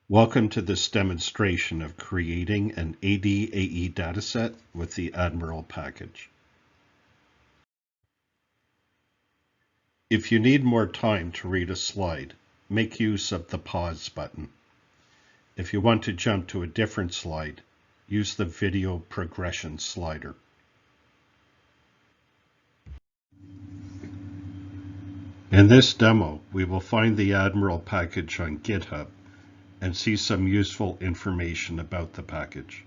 Welcome to this demonstration of creating an ADAE dataset with the Admiral package. If you need more time to read a slide, make use of the pause button. If you want to jump to a different slide, use the video progression slider. In this demo, we will find the Admiral package on GitHub and see some useful information about the package.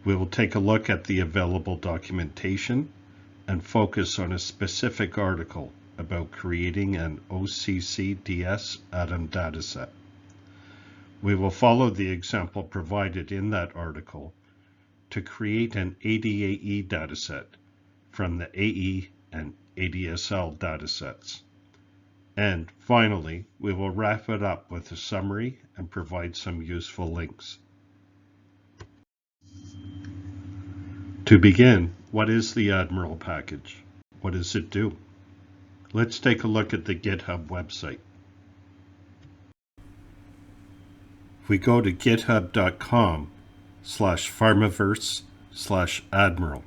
We will take a look at the available documentation and focus on a specific article about creating an OCCDS Atom dataset. We will follow the example provided in that article to create an ADAE dataset from the AE and ADSL datasets. And finally, we will wrap it up with a summary and provide some useful links. To begin, what is the Admiral package? What does it do? Let's take a look at the GitHub website. If we go to github.com/farmaverse/admiral,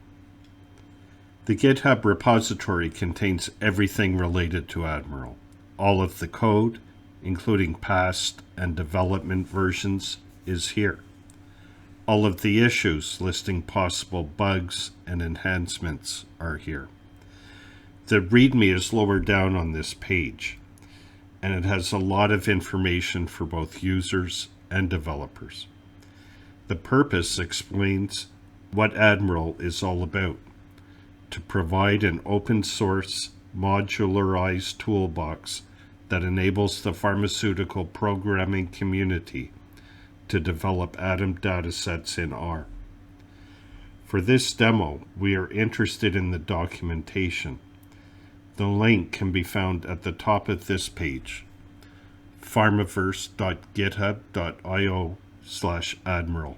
the GitHub repository contains everything related to Admiral. All of the code, including past and development versions, is here. All of the issues listing possible bugs and enhancements are here. The README is lower down on this page, and it has a lot of information for both users and developers. The purpose explains what Admiral is all about: to provide an open source, modularized toolbox that enables the pharmaceutical programming community to develop Atom datasets in R. For this demo, we are interested in the documentation. The link can be found at the top of this page, farmaverse.github.io/admiral.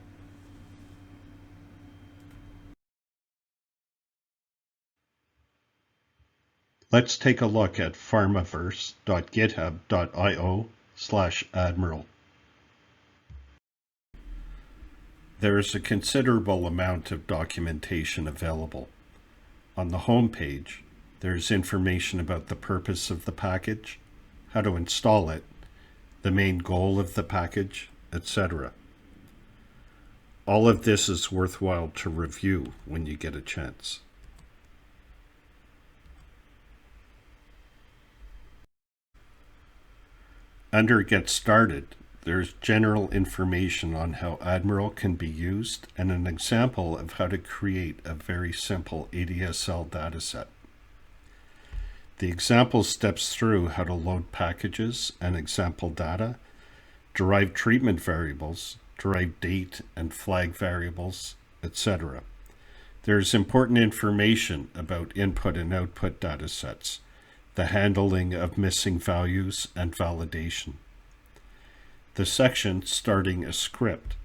Let's take a look at farmaverse.github.io/admiral. There is a considerable amount of documentation available. On the home page, there is information about the purpose of the package, how to install it, the main goal of the package, etc. All of this is worthwhile to review when you get a chance. Under Get Started, there's general information on how Admiral can be used and an example of how to create a very simple ADSL dataset. The example steps through how to load packages and example data, derive treatment variables, derive date and flag variables, etc. There is important information about input and output datasets, the handling of missing values, and validation. The section starting a script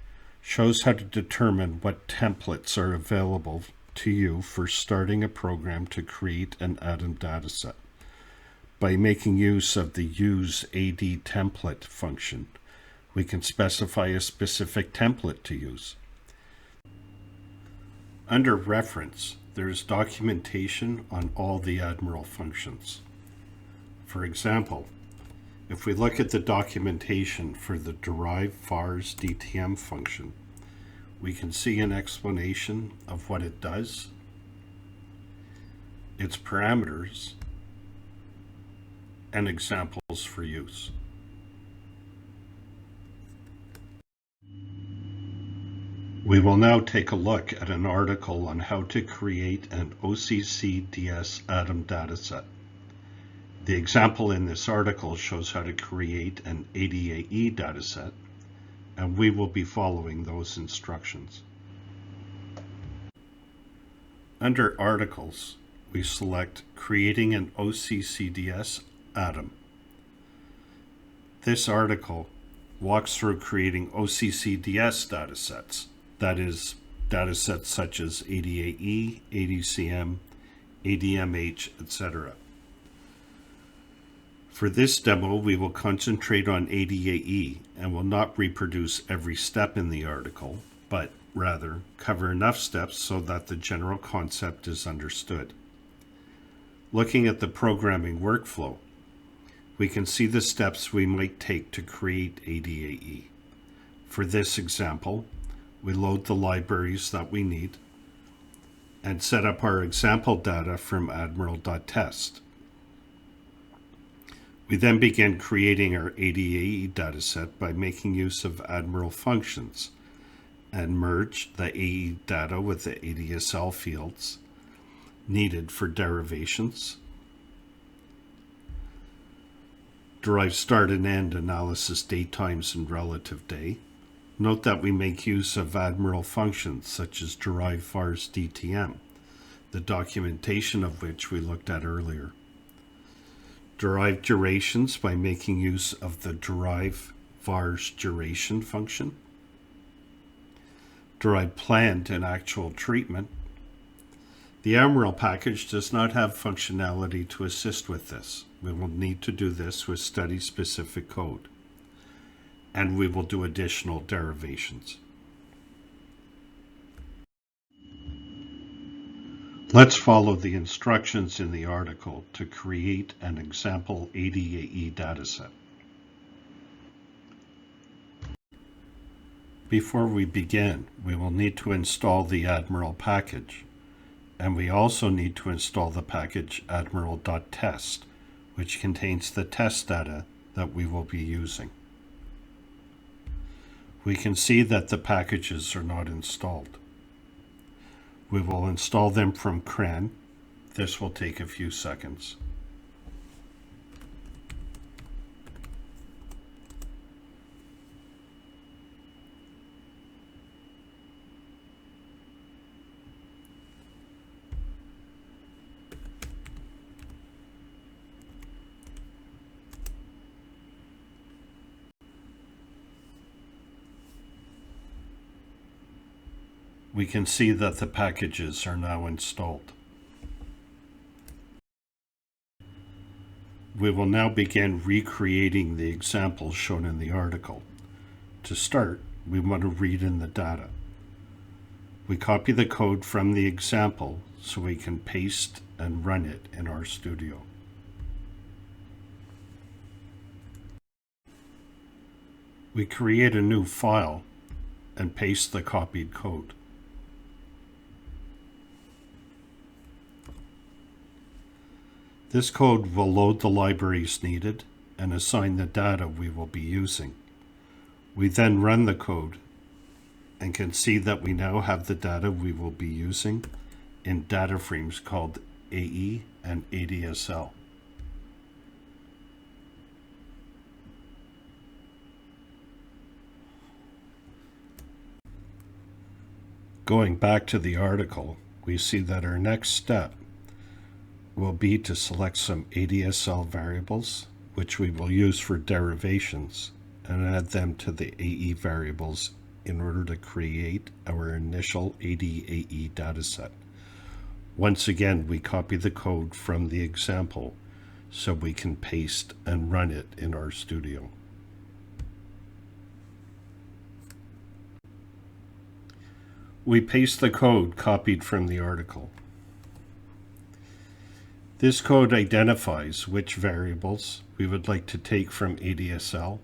shows how to determine what templates are available to you for starting a program to create an Atom dataset. By making use of the Use AD template function, we can specify a specific template to use. Under Reference, there is documentation on all the Admiral functions. For example, if we look at the documentation for the derive vars DTM function, we can see an explanation of what it does, its parameters, and examples for use. We will now take a look at an article on how to create an OCCDS Atom dataset. The example in this article shows how to create an ADAE dataset, and we will be following those instructions. Under Articles, we select Creating an OCCDS Atom. This article walks through creating OCCDS datasets, that is, datasets such as ADAE, ADCM, ADMH, etc. For this demo, we will concentrate on ADAE and will not reproduce every step in the article, but rather cover enough steps so that the general concept is understood. Looking at the programming workflow, we can see the steps we might take to create ADAE. For this example, we load the libraries that we need and set up our example data from admiral.test. We then begin creating our ADAE dataset by making use of admiral functions and merge the AE data with the ADSL fields needed for derivations, derive start and end analysis date times and relative day. Note that we make use of admiral functions such as derive vars DTM, the documentation of which we looked at earlier. Derive durations by making use of the derive vars duration function. Derive planned and actual treatment. The admiral package does not have functionality to assist with this. We will need to do this with study-specific code, and we will do additional derivations. Let's follow the instructions in the article to create an example ADAE dataset. Before we begin, we will need to install the admiral package, and we also need to install the package admiral.test, which contains the test data that we will be using. We can see that the packages are not installed. We will install them from CRAN. This will take a few seconds. We can see that the packages are now installed. We will now begin recreating the examples shown in the article. To start, we want to read in the data. We copy the code from the example so we can paste and run it in RStudio. We create a new file and paste the copied code. This code will load the libraries needed and assign the data we will be using. We then run the code and can see that we now have the data we will be using in data frames called AE and ADSL. Going back to the article, we see that our next step will be to select some ADSL variables, which we will use for derivations, and add them to the AE variables in order to create our initial ADAE dataset. Once again, we copy the code from the example so we can paste and run it in RStudio. We paste the code copied from the article. This code identifies which variables we would like to take from ADSL,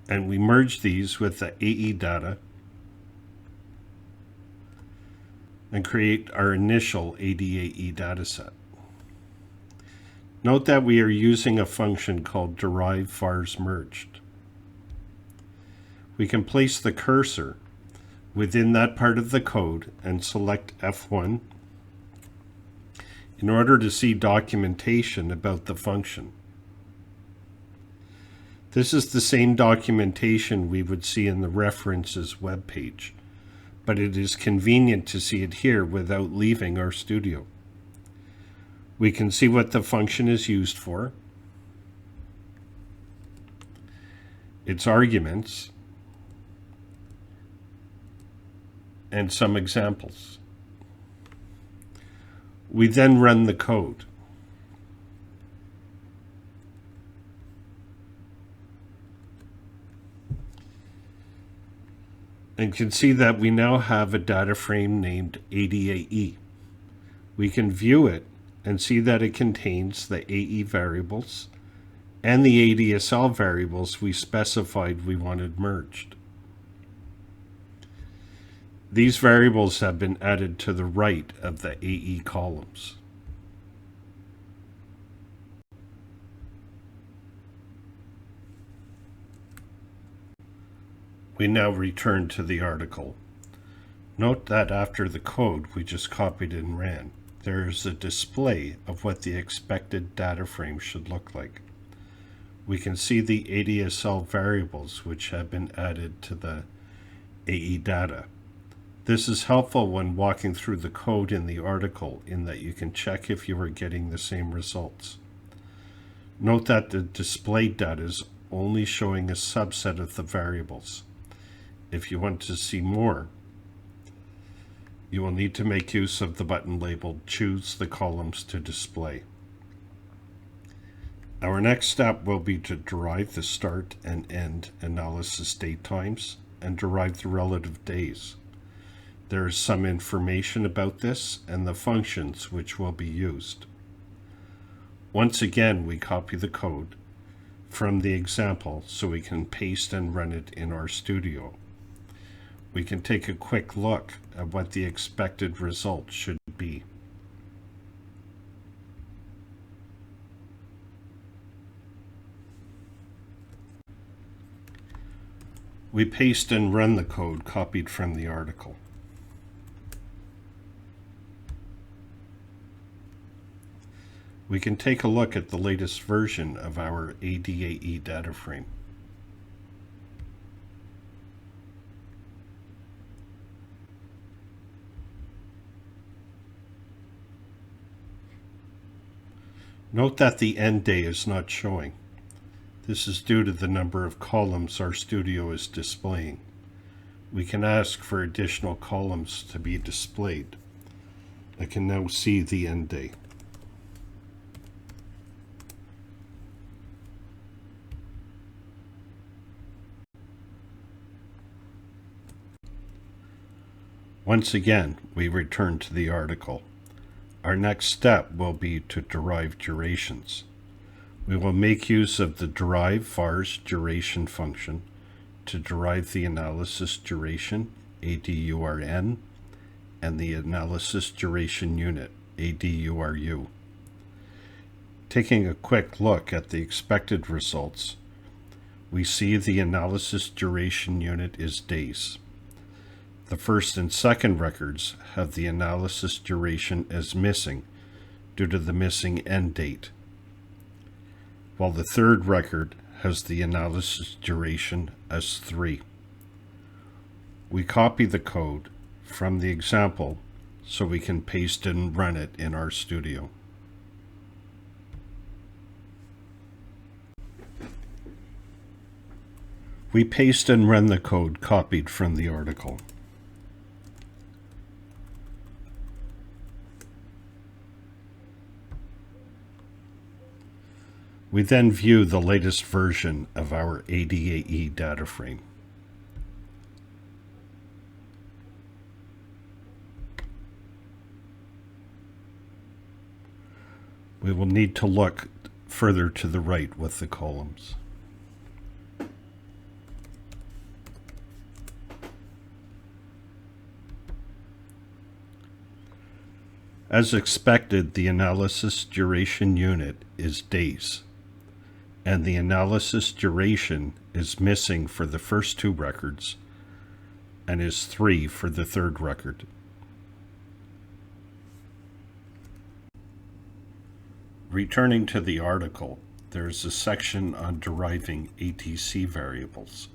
and we merge these with the AE data and create our initial ADAE dataset. Note that we are using a function called derive vars merged. We can place the cursor within that part of the code and select F1 in order to see documentation about the function. This is the same documentation we would see in the references web page, but it is convenient to see it here without leaving RStudio. We can see what the function is used for, its arguments, and some examples. We then run the code. And can see that we now have a data frame named ADAE. We can view it and see that it contains the AE variables and the ADSL variables we specified we wanted merged. These variables have been added to the right of the AE columns. We now return to the article. Note that after the code we just copied and ran, there is a display of what the expected data frame should look like. We can see the ADSL variables which have been added to the AE data. This is helpful when walking through the code in the article in that you can check if you are getting the same results. Note that the displayed data is only showing a subset of the variables. If you want to see more, you will need to make use of the button labeled Choose the Columns to Display. Our next step will be to derive the start and end analysis date times and derive the relative days. There is some information about this and the functions which will be used. Once again, we copy the code from the example so we can paste and run it in our studio. We can take a quick look at what the expected result should be. We paste and run the code copied from the article. We can take a look at the latest version of our ADAE data frame. Note that the end day is not showing. This is due to the number of columns our studio is displaying. We can ask for additional columns to be displayed. I can now see the end day. Once again, we return to the article. Our next step will be to derive durations. We will make use of the derive vars duration function to derive the analysis duration, ADURN, and the analysis duration unit, ADURU. Taking a quick look at the expected results, we see the analysis duration unit is days. The first and second records have the analysis duration as missing due to the missing end date, while the third record has the analysis duration as 3. We copy the code from the example so we can paste and run it in our studio. We paste and run the code copied from the article. We then view the latest version of our ADAE data frame. We will need to look further to the right with the columns. As expected, the analysis duration unit is days, and the analysis duration is missing for the first 2 records and is 3 for the third record. Returning to the article, there is a section on deriving ATC variables.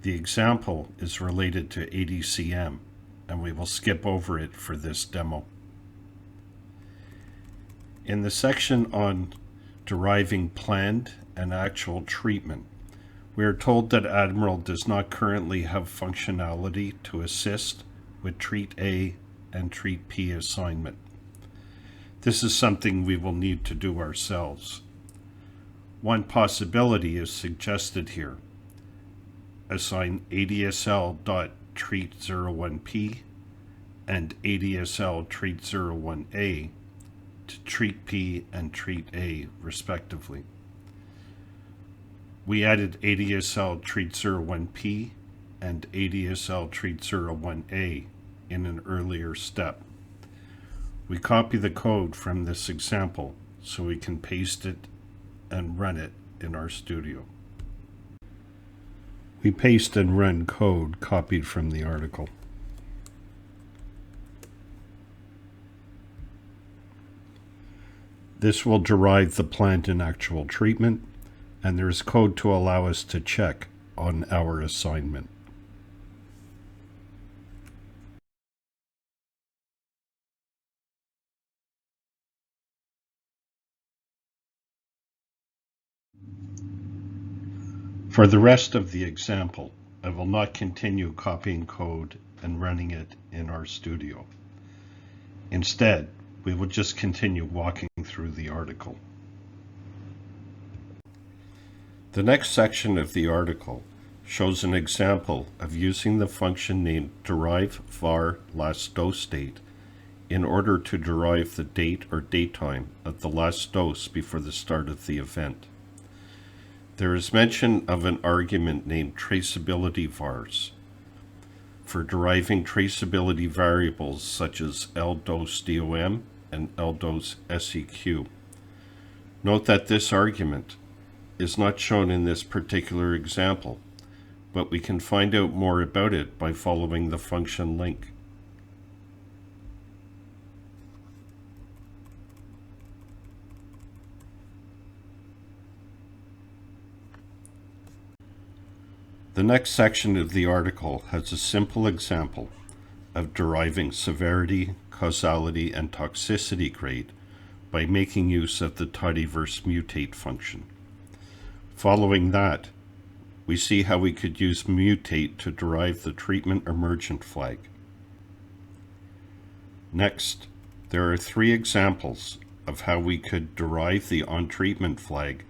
The example is related to ADCM, and we will skip over it for this demo. In the section on deriving planned and actual treatment, we are told that Admiral does not currently have functionality to assist with Treat A and Treat P assignment. This is something we will need to do ourselves. One possibility is suggested here. assign ADSL.treat01P and ADSL treat01A to treat P and treat A respectively. We added ADSL treat01P and ADSL treat01A in an earlier step. We copy the code from this example so we can paste it and run it in our studio. We paste and run code copied from the article. This will derive the planned and actual treatment, and there is code to allow us to check on our assignment. For the rest of the example, I will not continue copying code and running it in our studio. Instead, we will just continue walking through the article. The next section of the article shows an example of using the function named derive var last dose date in order to derive the date or datetime of the last dose before the start of the event. There is mention of an argument named traceability vars for deriving traceability variables such as ldose.dom and ldose.seq. Note that this argument is not shown in this particular example, but we can find out more about it by following the function link. The next section of the article has a simple example of deriving severity, causality, and toxicity grade by making use of the tidyverse mutate function. Following that, we see how we could use mutate to derive the treatment emergent flag. Next, there are 3 examples of how we could derive the onTreatment flag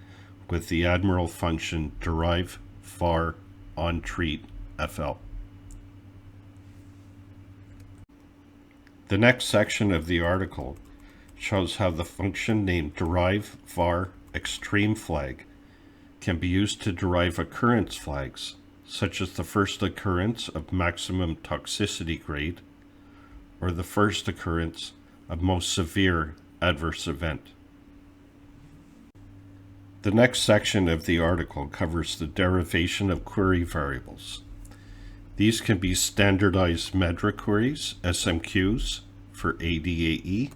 with the admiral function derive var onTreatFL. The next section of the article shows how the function named derive var extreme flag can be used to derive occurrence flags, such as the first occurrence of maximum toxicity grade or the first occurrence of most severe adverse event. The next section of the article covers the derivation of query variables. These can be standardized MEDRA queries, SMQs, for ADAE,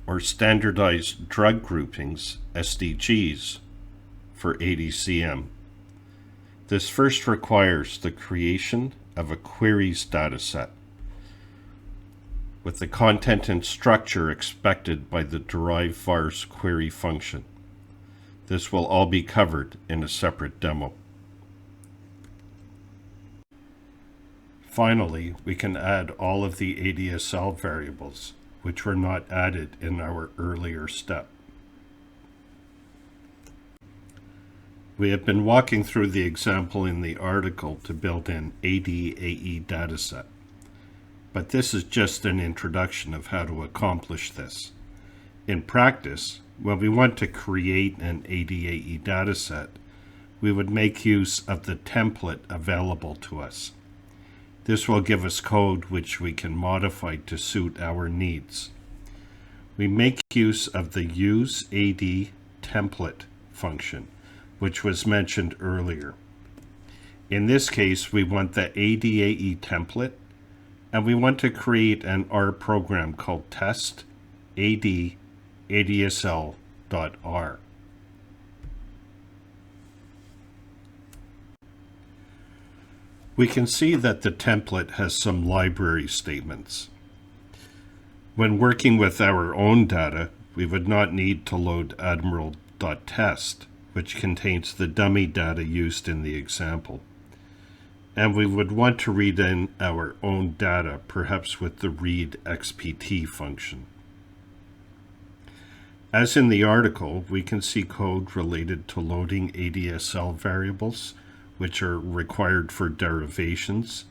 or standardized drug groupings, SDGs, for ADCM. This first requires the creation of a queries dataset with the content and structure expected by the derive vars query function. This will all be covered in a separate demo. Finally, we can add all of the ADSL variables, which were not added in our earlier step. We have been walking through the example in the article to build an ADAE dataset. But this is just an introduction of how to accomplish this. In practice, when we want to create an ADAE dataset, we would make use of the template available to us. This will give us code which we can modify to suit our needs. We make use of the useAD template function, which was mentioned earlier. In this case, we want the ADAE template, and we want to create an R program called test ADSL.R. We can see that the template has some library statements. When working with our own data, we would not need to load admiral.test, which contains the dummy data used in the example. And we would want to read in our own data, perhaps with the read xpt function. As in the article, we can see code related to loading ADSL variables, which are required for derivations,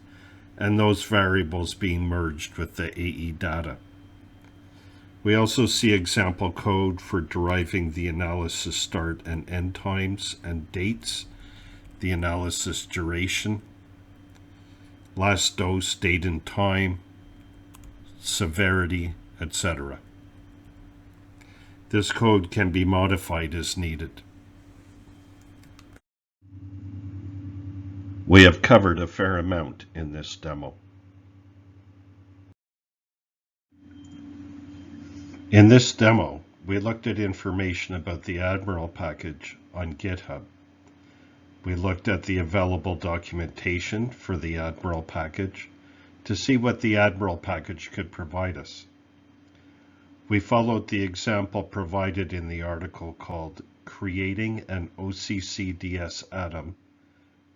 and those variables being merged with the AE data. We also see example code for deriving the analysis start and end times and dates, the analysis duration, last dose, date and time, severity, etc. This code can be modified as needed. We have covered a fair amount in this demo. In this demo, we looked at information about the Admiral package on GitHub. We looked at the available documentation for the Admiral package to see what the Admiral package could provide us. We followed the example provided in the article called Creating an OCCDS Atom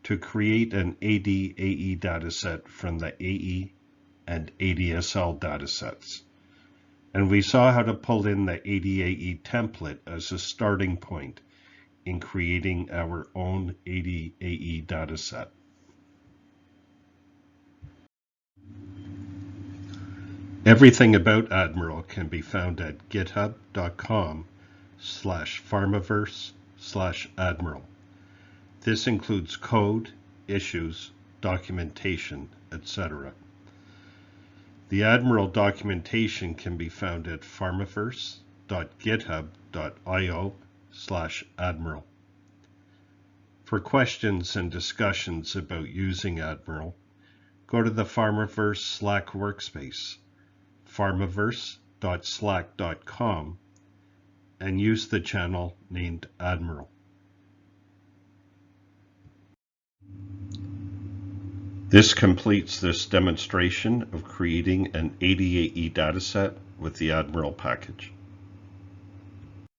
to create an ADAE dataset from the AE and ADSL datasets. And we saw how to pull in the ADAE template as a starting point in creating our own ADAE dataset. Everything about Admiral can be found at github.com/pharmaverse/admiral. This includes code, issues, documentation, etc. The Admiral documentation can be found at pharmaverse.github.io/admiral. For questions and discussions about using Admiral, go to the Pharmaverse Slack workspace, pharmaverse.slack.com, and use the channel named Admiral. This completes this demonstration of creating an ADAE dataset with the Admiral package.